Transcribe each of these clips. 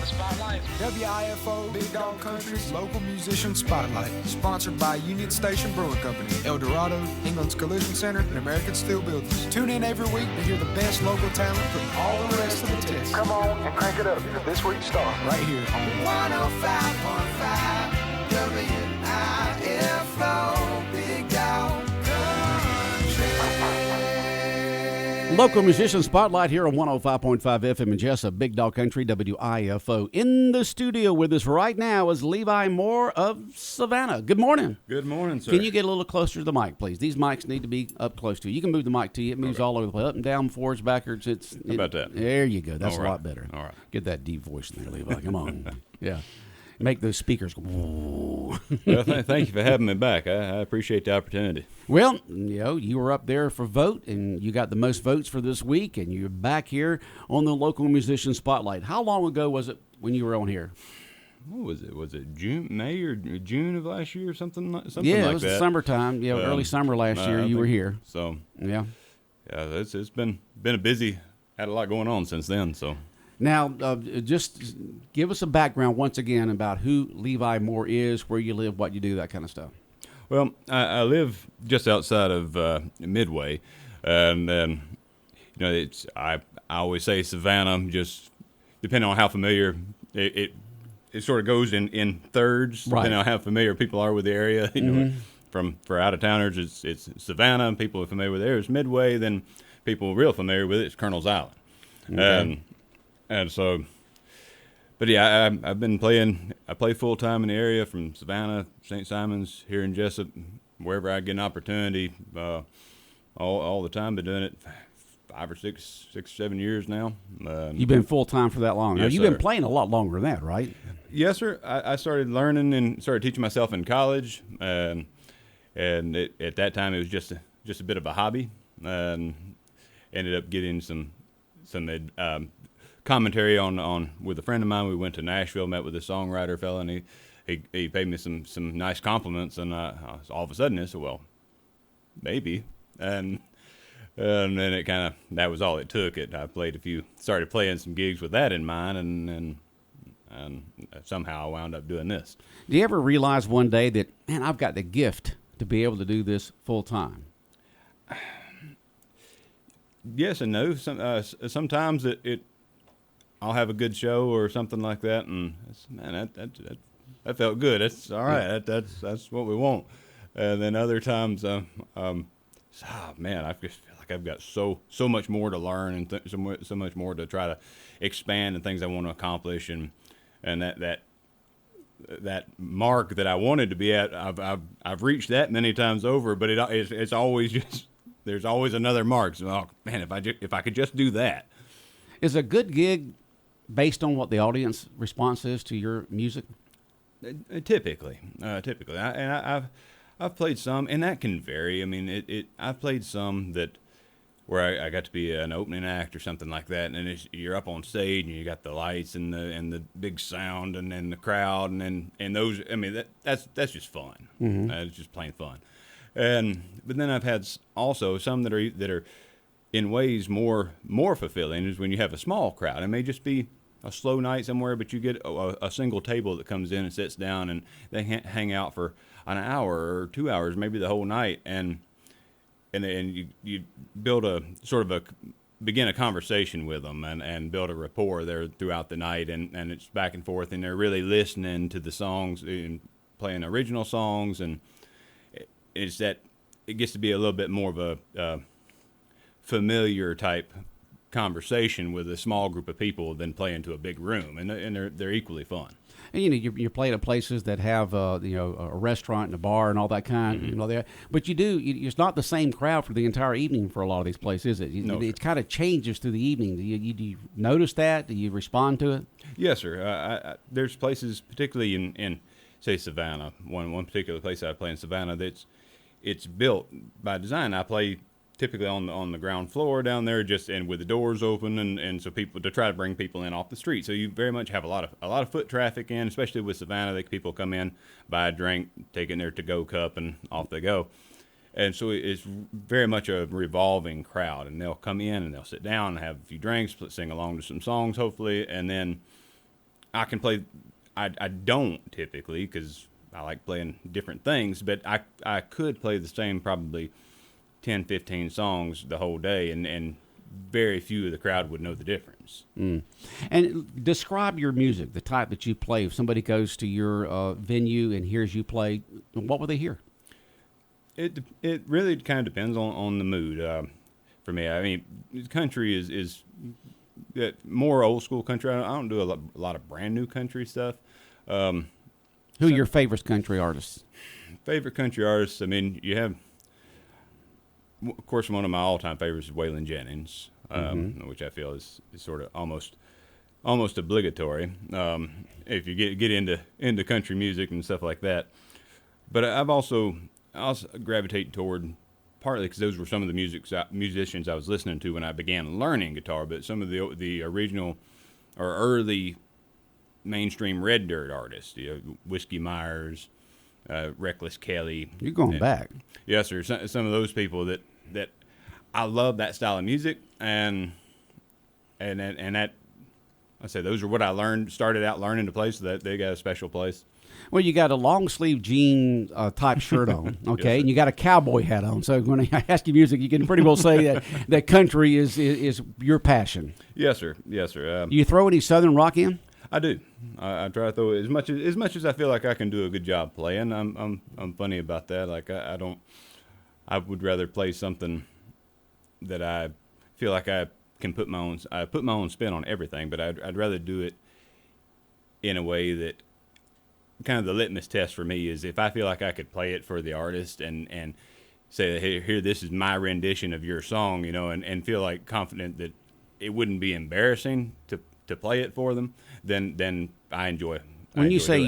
Spotlight. WIFO, Big Dog Country's local musician spotlight. Sponsored by Union Station Brewing Company, El Dorado, England's Collision Center, and American Steel Builders. Tune in every week to hear the best local talent putting all the rest of the test. Come on and crank it up for this week's star. Right here on 105.5 WIFO, Big Dog Country. Local musician spotlight here on 105.5 FM in Jesup, Big Dog Country, WIFO. In the studio with us right now is Levi Moore of Savannah. Good morning. Good morning, sir. Can you get a little closer to the mic, please? These mics need to be up close to you. You can move the mic to you. It moves all over the place, up and down, forwards, backwards. How about that? There you go. That's All right. a lot better. All right. Get that deep voice in there, Levi. Come on. Yeah. Make those speakers go. Well, thank you for having me back. I appreciate the opportunity. Well, you were up there for vote, and you got the most votes for this week, and you're back here on the local musician spotlight. How long ago was it when you were on here? What was it? Was it May or June of last year or something like that? Yeah, it was the summertime. Yeah, early summer last year. You were here. So yeah, it's been a busy. Had a lot going on since then. So. Now, just give us a background once again about who Levi Moore is, where you live, what you do, that kind of stuff. Well, I live just outside of Midway, and it's I always say Savannah. Just depending on how familiar it sort of goes in thirds, right. Depending on how familiar people are with the area. You know, for out of towners, it's Savannah. People are familiar with it. It's Midway. Then people real familiar with it's Colonel's Island. Okay. And so, but yeah, I've been playing. I play full time in the area from Savannah, St. Simons, here in Jesup, wherever I get an opportunity. All the time. Been doing it 5 or 6, 7 years now. You've been full time for that long. Yes, now, you've sir. been playing a lot longer than that, right? Yes, sir. I started learning and started teaching myself in college, and at that time it was just a bit of a hobby, and ended up getting some commentary on with a friend of mine. We went to Nashville, met with a songwriter fella, and he paid me some nice compliments, and all of a sudden I said, well, maybe, and then it kind of, that was all it took. I started playing some gigs with that in mind, and somehow I wound up doing this. Do you ever realize one day that, man, I've got the gift to be able to do this full time? Yes and no. Sometimes I'll have a good show or something like that, and man, that felt good. That's all right. That's what we want. And then other times, man, I just feel like I've got so much more to learn and so much more to try to expand and things I want to accomplish, and that mark that I wanted to be at, I've reached that many times over. But it's always just there's always another mark. So, oh, man, if I could just do that. Is a good gig based on what the audience response is to your music? Typically, I've played some, and that can vary. I mean, I've played some where I got to be an opening act or something like that, and you're up on stage and you got the lights and the big sound and then the crowd and those. I mean, that's just fun. Mm-hmm. It's just plain fun. But then I've had also some that are in ways more fulfilling is when you have a small crowd. It may just be a slow night somewhere, but you get a single table that comes in and sits down, and they hang out for an hour or 2 hours, maybe the whole night, and you build begin a conversation with them and build a rapport there throughout the night, and it's back and forth, and they're really listening to the songs and playing original songs, and it gets to be a little bit more of a familiar type conversation with a small group of people than playing to a big room, and they're equally fun. And you're playing at places that have a restaurant and a bar and all that kind, there. But it's not the same crowd for the entire evening for a lot of these places, is it? No, it kind of changes through the evening. Do you notice that? Do you respond to it? Yes, sir. There's places, particularly in say Savannah, one particular place I play in Savannah that's it's built by design. I play typically on the ground floor down there, and with the doors open, and so people to try to bring people in off the street. So you very much have a lot of foot traffic in, especially with Savannah. People come in, buy a drink, take in their to-go cup, and off they go. And so it's very much a revolving crowd, and they'll come in and they'll sit down and have a few drinks, sing along to some songs, hopefully, and then I can play. I don't typically because I like playing different things, but I could play the same probably 10, 15 songs the whole day, and very few of the crowd would know the difference. And describe your music, the type that you play. If somebody goes to your venue and hears you play, what will they hear? It really kind of depends on the mood. For me, I mean, country is more old school country. I don't do a lot of brand new country stuff. Who are your favorite country artists? Favorite country artists? I mean, you have, of course, one of my all-time favorites is Waylon Jennings, which I feel is sort of almost obligatory if you get into country music and stuff like that. But I also gravitate toward, partly because those were some of the musicians I was listening to when I began learning guitar, but some of the original or early mainstream red dirt artists, Whiskey Myers, Reckless Kelly. You're going back. Yes, sir. Some of those people that I love that style of music, and that, I say those are what I started out learning to play, so that they got a special place. Well, you got a long sleeve jean type shirt on, okay, Yes, and you got a cowboy hat on. So when I ask you music, you can pretty well say that country is your passion. Yes, sir. Yes, sir. Do you throw any Southern rock in? I do. I try to throw as much as I feel like I can do a good job playing. I'm funny about that. Like I don't. I would rather play something that I feel like I can put my own spin on everything. But I'd rather do it in a way that, kind of the litmus test for me is if I feel like I could play it for the artist and say, hey, here, this is my rendition of your song, and feel like confident that it wouldn't be embarrassing to play it for them, then I enjoy. When you say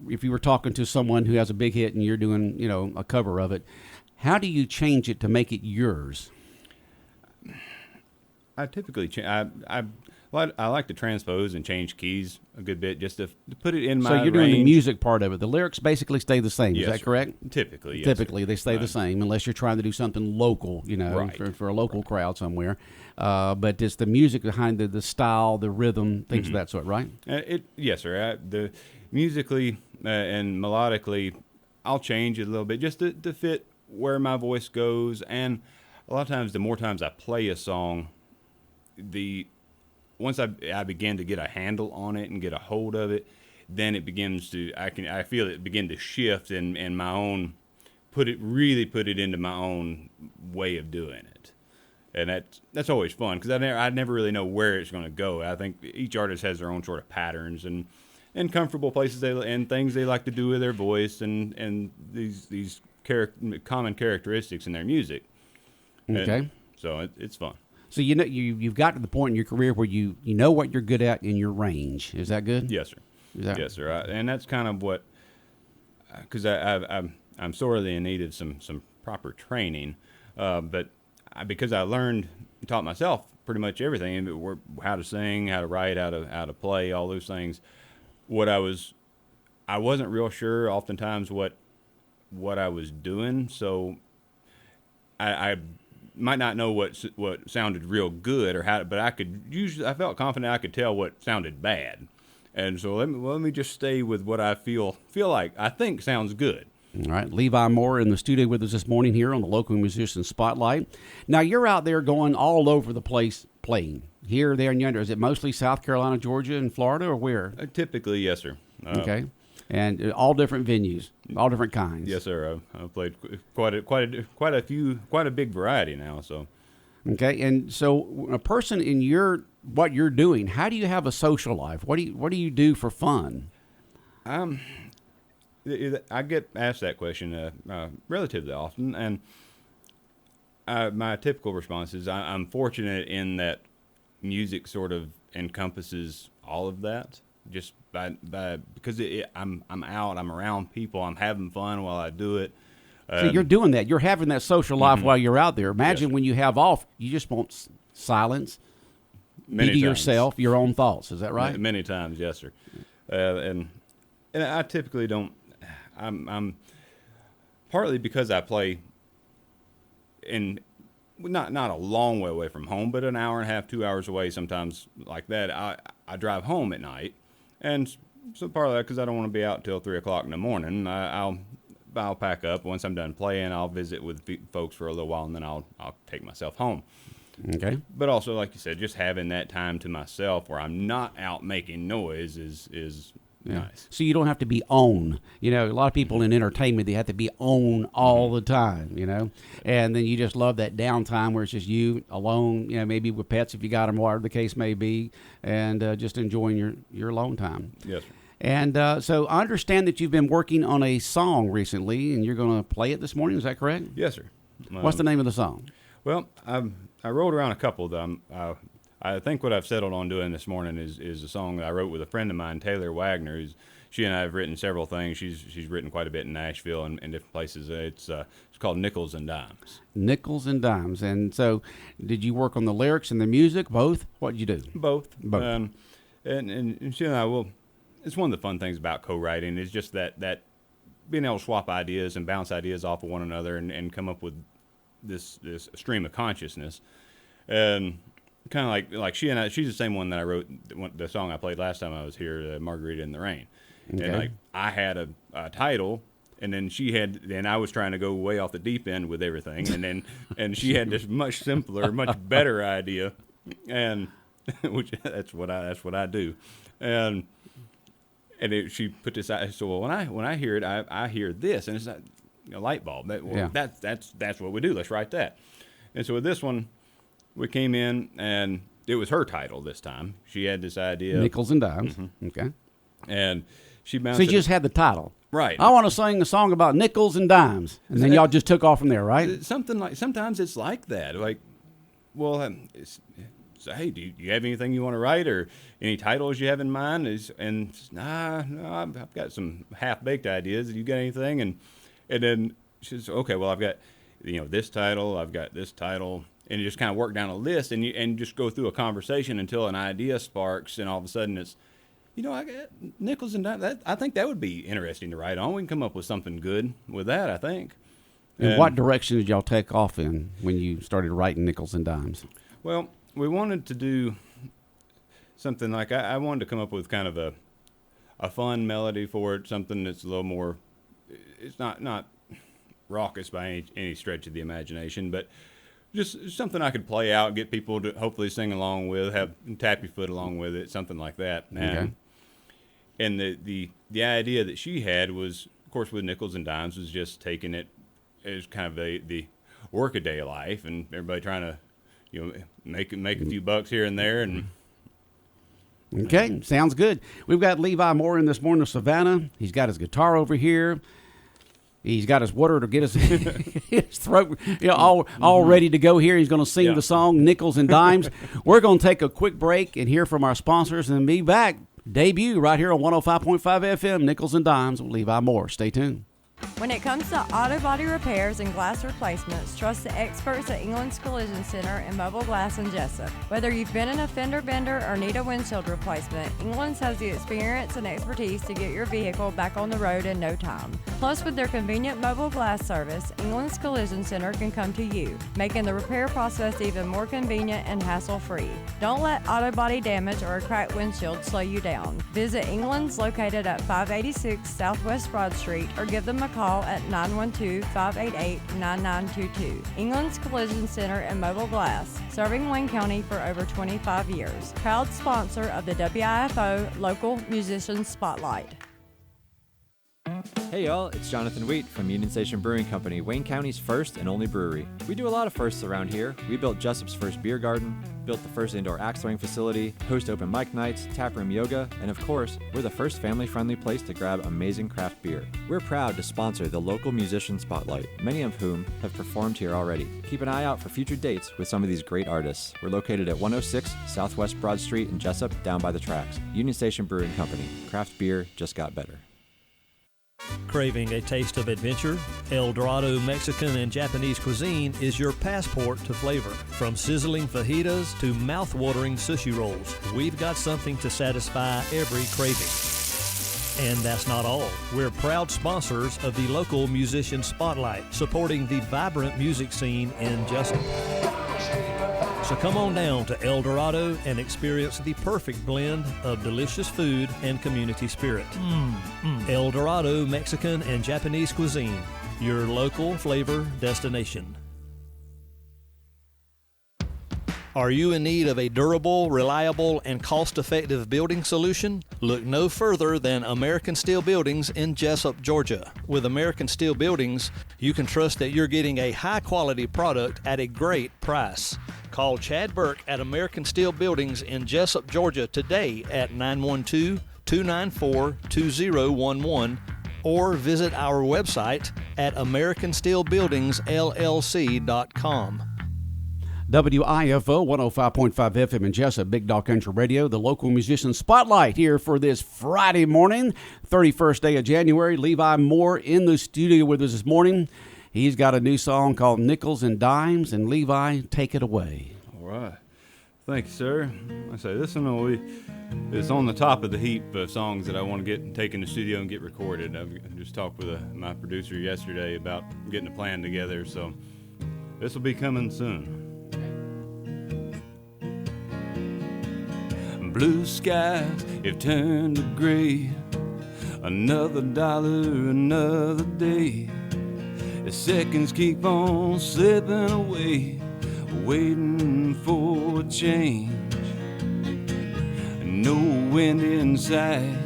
if you were talking to someone who has a big hit and you're doing, a cover of it, how do you change it to make it yours? I typically I like to transpose and change keys a good bit just to put it in my range. So you're doing the music part of it. The lyrics basically stay the same. Yes, Is that correct? Typically, yes. Typically, they stay the same unless you're trying to do something local, Right. for a local crowd somewhere. But it's the music behind the style, the rhythm, things of that sort, right? Yes, sir. The musically and melodically, I'll change it a little bit just to fit where my voice goes. And a lot of times, the more times I play a song, once I begin to get a handle on it and get a hold of it, then it begins to I feel it begin to shift and my own put it into my own way of doing it, and that's always fun because I never really know where it's going to go. I think each artist has their own sort of patterns and comfortable places and things they like to do with their voice and these common characteristics in their music. Okay, and so it's fun. So you've got to the point in your career where you know what you're good at in your range. Is that good? Yes, sir. Yes, sir. And that's kind of what, because I'm sorely in need of some proper training, but because I taught myself pretty much everything, how to sing, how to write, how to play, all those things. I wasn't real sure oftentimes what I was doing, so I might not know what sounded real good but I felt confident I could tell what sounded bad, and so let me just stay with what I feel like I think sounds good. All right, Levi Moore in the studio with us this morning here on the Local Musician Spotlight. Now you're out there going all over the place playing here, there, and yonder. Is it mostly South Carolina, Georgia, and Florida, or where? Typically, yes, sir. Okay. And all different venues, all different kinds. Yes, sir. I've played quite a big variety now. So, okay. And so, a person in what you're doing, how do you have a social life? What do you do for fun? I get asked that question relatively often, and my typical response is I'm fortunate in that music sort of encompasses all of that. Just because I'm out, I'm around people, I'm having fun while I do it. So you're doing that. You're having that social life while you're out there. Imagine when you have off, you just want silence, be to yourself, your own thoughts. Is that right? Many times, yes, sir. And I typically don't. I'm partly because I play in not a long way away from home, but an hour and a half, 2 hours away. Sometimes like that. I drive home at night. And so part of that, because I don't want to be out till 3 o'clock in the morning, I'll pack up. Once I'm done playing, I'll visit with folks for a little while, and then I'll take myself home. Okay. But also, like you said, just having that time to myself where I'm not out making noise is nice. So you don't have to be on. You know, a lot of people in entertainment, they have to be on all the time, you know. And then you just love that downtime where it's just you alone, you know, maybe with pets if you got them, whatever the case may be, and just enjoying your alone time. Yes, sir. And so I understand that you've been working on a song recently, and you're going to play it this morning. Is that correct? Yes, sir. What's the name of the song? Well, I wrote around a couple of them. I think what I've settled on doing this morning is a song that I wrote with a friend of mine, Taylor Wagner. She and I have written several things. She's written quite a bit in Nashville and different places. It's called Nickels and Dimes. Nickels and Dimes. And so did you work on the lyrics and the music, both? What did you do? Both. Both. And she and I will. It's one of the fun things about co-writing is just that being able to swap ideas and bounce ideas off of one another and come up with this stream of consciousness. And kind of like she and I, she's the same one that I wrote the song I played last time I was here, Margarita in the Rain. Okay. And like I had a title, and then I was trying to go way off the deep end with everything, and she had this much simpler, much better idea, and which that's what I do, and she put this out. So when I hear it, I hear this, and it's a light bulb. That's what we do. Let's write that. And so with this one, we came in, and it was her title this time. She had this idea. Nickels and Dimes. Mm-hmm. Okay. And she bounced. So you just had the title. Right. I want to sing a song about nickels and dimes. And then y'all just took off from there, right? Something like, sometimes it's like that. Like, well, so, hey, do you have anything you want to write or any titles you have in mind? No, I've got some half-baked ideas. You got anything? And then she says, okay, well, I've got, this title, I've got this title. And you just kind of work down a list and just go through a conversation until an idea sparks, and all of a sudden it's, I got nickels and dimes. I think that would be interesting to write on. We can come up with something good with that, I think. And what direction did y'all take off in when you started writing nickels and dimes? Well, we wanted to do something like, I wanted to come up with kind of a fun melody for it, something that's a little more, it's not raucous by any stretch of the imagination, but just something I could play out, get people to hopefully sing along with, tap your foot along with it, something like that. Okay. And the idea that she had was, of course, with nickels and dimes, was just taking it as kind of the workaday life, and everybody trying to, make a few bucks here and there, and. Okay, sounds good. We've got Levi Moore in this morning of Savannah. He's got his guitar over here. He's got his water to get his throat, all ready to go here. He's going to sing the song Nickels and Dimes. We're going to take a quick break and hear from our sponsors and then be back. Debut right here on 105.5 FM, Nickels and Dimes with Levi Moore. Stay tuned. When it comes to auto body repairs and glass replacements, trust the experts at England's Collision Center and Mobile Glass in Jesup. Whether you've been in a fender bender or need a windshield replacement, England's has the experience and expertise to get your vehicle back on the road in no time. Plus, with their convenient mobile glass service, England's Collision Center can come to you, making the repair process even more convenient and hassle-free. Don't let auto body damage or a cracked windshield slow you down. Visit England's located at 586 Southwest Broad Street or give them a call at 912-588-9922. England's Collision Center and Mobile Glass, serving Wayne County for over 25 years. Proud sponsor of the WIFO Local Musicians Spotlight. Hey y'all, it's Jonathan Wheat from Union Station Brewing Company, Wayne County's first and only brewery. We do a lot of firsts around here. We built Jesup's first beer garden, built the first indoor axe throwing facility, host open mic nights, taproom yoga, and of course, we're the first family-friendly place to grab amazing craft beer. We're proud to sponsor the local musician spotlight, many of whom have performed here already. Keep an eye out for future dates with some of these great artists. We're located at 106 Southwest Broad Street in Jesup, down by the tracks. Union Station Brewing Company. Craft beer just got better. Craving a taste of adventure? El Dorado Mexican and Japanese cuisine is your passport to flavor. From sizzling fajitas to mouth-watering sushi rolls, we've got something to satisfy every craving. And that's not all. We're proud sponsors of the local Musician Spotlight, supporting the vibrant music scene in Jesup. So come on down to El Dorado and experience the perfect blend of delicious food and community spirit. El Dorado Mexican and Japanese cuisine, your local flavor destination. Are you in need of a durable, reliable, and cost-effective building solution? Look no further than American Steel Buildings in Jesup, Georgia. With American Steel Buildings, you can trust that you're getting a high-quality product at a great price. Call Chad Burke at American Steel Buildings in Jesup, Georgia today at 912-294-2011 or visit our website at americansteelbuildingsllc.com. WIFO 105.5 FM in Jesup, Big Dog Country Radio, the local musician spotlight here for this Friday morning, 31st day of January. Levi Moore in the studio with us this morning. He's got a new song called Nickels and Dimes, and Levi, take it away. All right. Thank you, sir. I say this one is on the top of the heap of songs that I want to take in the studio and get recorded. I just talked with my producer yesterday about getting a plan together, so this will be coming soon. Blue skies have turned to gray. Another dollar, another day. The seconds keep on slipping away, waiting for a change. No wind inside,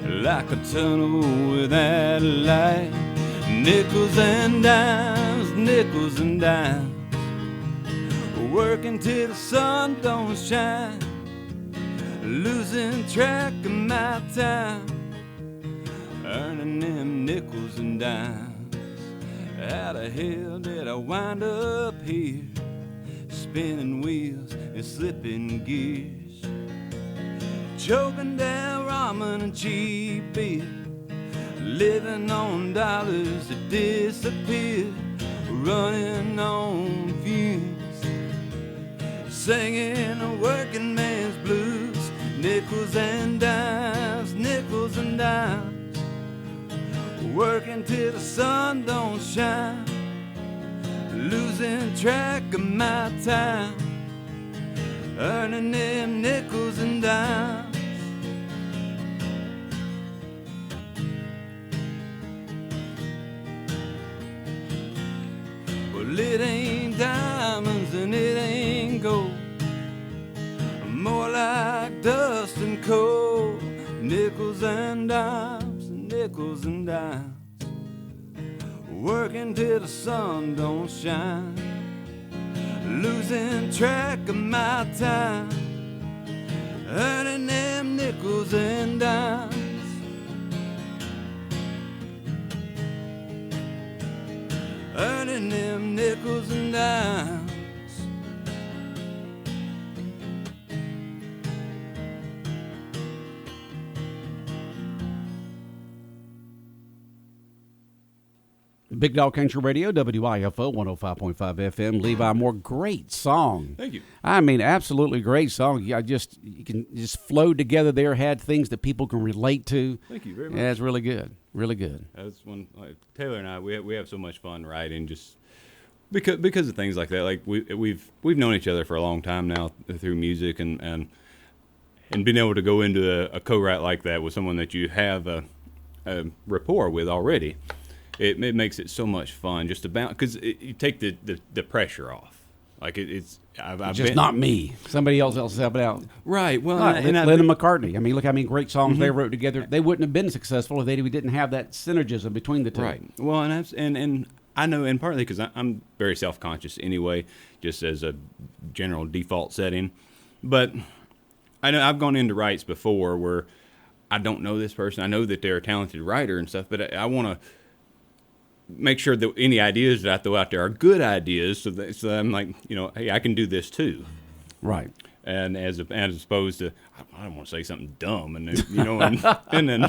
like a tunnel without a light. Nickels and dimes, nickels and dimes, working till the sun don't shine. Losing track of my time, earning them nickels and dimes. How the hell did I wind up here, spinning wheels and slipping gears, choking down ramen and cheap beer, living on dollars that disappear, running on fumes, singing a working man's blues. Nickels and dimes, nickels and dimes, working till the sun don't shine, losing track of my time, earning them nickels and dimes. Well, it ain't diamonds and it ain't gold, more like dust and coal. Nickels and dimes, nickels and dimes, working till the sun don't shine, losing track of my time, earning them nickels and dimes. Earning them nickels and dimes. Big Dog Country Radio, WIFO 105.5 FM. Levi Moore, great song. Thank you. I mean, absolutely great song. You can just flow together there, had things that people can relate to. Thank you very much. Yeah, it's really good. Really good. That's one. Like, Taylor and I, we have so much fun writing just because of things like that. Like we've known each other for a long time now through music, and being able to go into a co-write like that with someone that you have a rapport with already. It makes it so much fun just to bounce, because you take the pressure off. Like it's just not me. Somebody else helping out. Right. Well, Lennon McCartney. I mean, look how many great songs they wrote together. They wouldn't have been successful if they didn't have that synergism between the two. Right. Well, and I know, and partly because I'm very self-conscious anyway, just as a general default setting. But I know I've gone into writes before where I don't know this person. I know that they're a talented writer and stuff, but I want to make sure that any ideas that I throw out there are good ideas, so that I'm like, hey, I can do this too. Right. And as opposed to, I don't want to say something dumb, and and then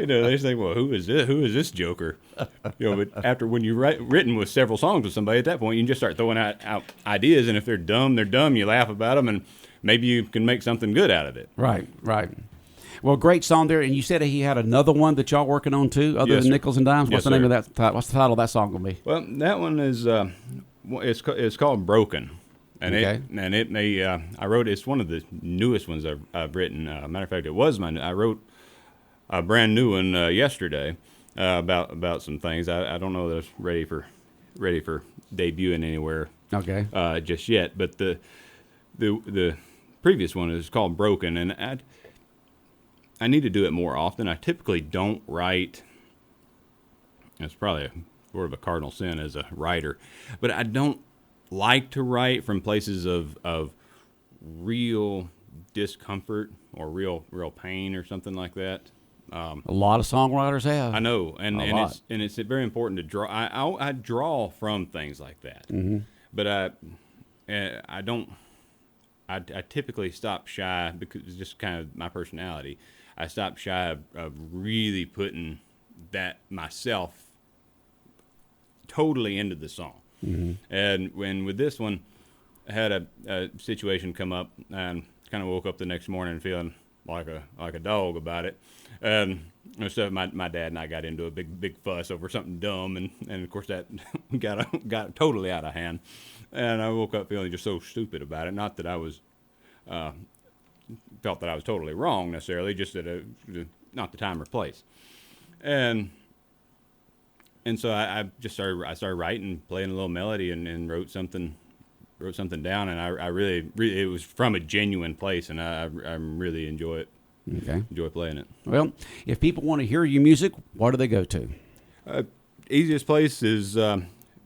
they say, well, who is this joker? But after when you've written with several songs with somebody, at that point you can just start throwing out ideas, and if they're dumb, they're dumb. You laugh about them, and maybe you can make something good out of it. Right. Well, great song there, and you said he had another one that y'all working on too, other Yes, than sir. Nickels and Dimes. What's Yes, the name sir. of that? What's the title of that song gonna be? Well, that one is it's called Broken, And I wrote, it's one of the newest ones I've written. Matter of fact, it was I wrote a brand new one yesterday about some things. I don't know that it's ready for debuting anywhere. Okay. Just yet, but the previous one is called Broken, and I need to do it more often. I typically don't write. It's probably sort of a cardinal sin as a writer, but I don't like to write from places of real discomfort or real pain or something like that. A lot of songwriters have. I know, and it's very important to draw. I draw from things like that, but I don't. I typically stop shy because it's just kind of my personality. I stop shy of really putting that myself totally into the song. And with this one, I had a situation come up and kind of woke up the next morning feeling like a dog about it. And so my dad and I got into a big fuss over something dumb, and of course that got totally out of hand. And I woke up feeling just so stupid about it. Not that I was felt that I was totally wrong necessarily, just that not the time or place. And so I started writing, playing a little melody, and wrote something down, and I really it was from a genuine place, and I really enjoy it. Okay. Enjoy playing it. Well, if people want to hear your music, where do they go to? Easiest place is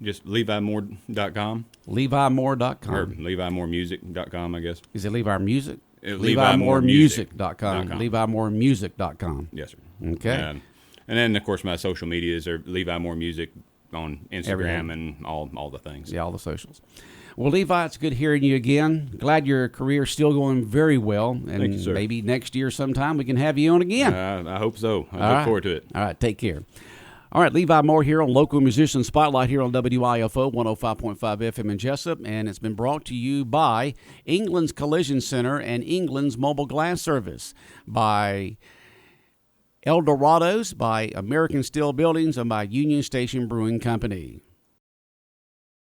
just LeviMoore.com. LeviMoore.com. Or LeviMoreMusic.com, I guess. Is it Levi Music? LeviMoreMusic.com. LeviMoreMusic.com. Yes, sir. Okay. And then, of course, my social medias are Levi Moore Music on Instagram Everything. and all the things. Yeah, all the socials. Well, Levi, it's good hearing you again. Glad your career's still going very well. And Thank you, sir. Maybe next year sometime we can have you on again. I hope so. I look forward to it. All right, take care. All right, Levi Moore here on Local Musician Spotlight here on WIFO 105.5 FM in Jesup, and it's been brought to you by England's Collision Center and England's Mobile Glass Service, by El Dorados, by American Steel Buildings, and by Union Station Brewing Company.